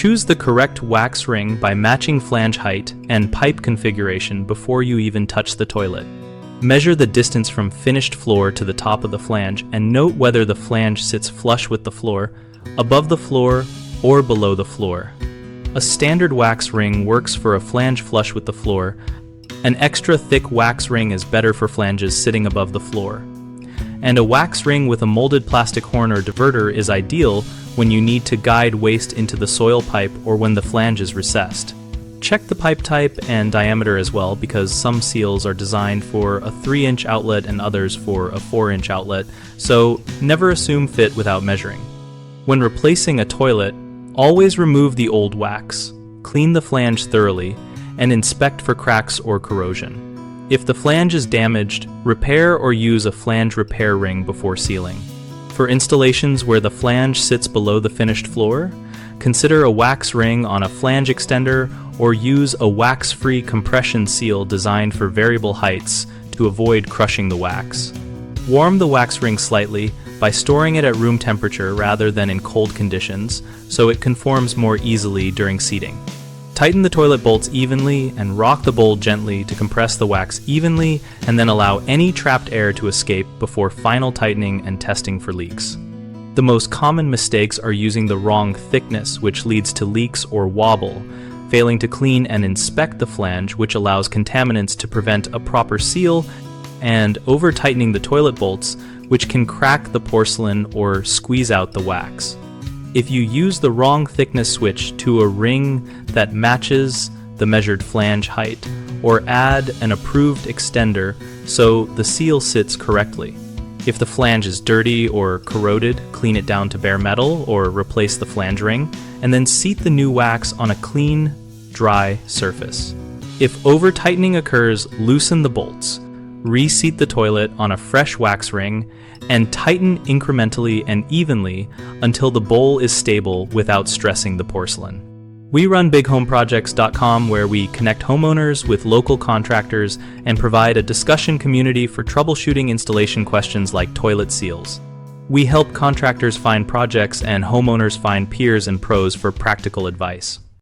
Choose the correct wax ring by matching flange height and pipe configuration before you even touch the toilet. Measure the distance from finished floor to the top of the flange and note whether the flange sits flush with the floor, above the floor, or below the floor. A standard wax ring works for a flange flush with the floor. An extra thick wax ring is better for flanges sitting above the floor. And a wax ring with a molded plastic horn or diverter is ideal when you need to guide waste into the soil pipe or when the flange is recessed. Check the pipe type and diameter as well, because some seals are designed for a 3-inch outlet and others for a 4-inch outlet, so never assume fit without measuring. When replacing a toilet, always remove the old wax, clean the flange thoroughly, and inspect for cracks or corrosion. If the flange is damaged, repair or use a flange repair ring before sealing. For installations where the flange sits below the finished floor, consider a wax ring on a flange extender or use a wax-free compression seal designed for variable heights to avoid crushing the wax. Warm the wax ring slightly by storing it at room temperature rather than in cold conditions, so it conforms more easily during seating. Tighten the toilet bolts evenly and rock the bowl gently to compress the wax evenly, and then allow any trapped air to escape before final tightening and testing for leaks. The most common mistakes are using the wrong thickness, which leads to leaks or wobble, failing to clean and inspect the flange, which allows contaminants to prevent a proper seal, and over-tightening the toilet bolts, which can crack the porcelain or squeeze out the wax. If you use the wrong thickness switch to a ring that matches the measured flange height, or add an approved extender so the seal sits correctly. If the flange is dirty or corroded, clean it down to bare metal or replace the flange ring, and then seat the new wax on a clean, dry surface. If over-tightening occurs, loosen the bolts, reseat the toilet on a fresh wax ring, and tighten incrementally and evenly until the bowl is stable without stressing the porcelain. We run BigHomeProjects.com, where we connect homeowners with local contractors and provide a discussion community for troubleshooting installation questions like toilet seals. We help contractors find projects and homeowners find peers and pros for practical advice.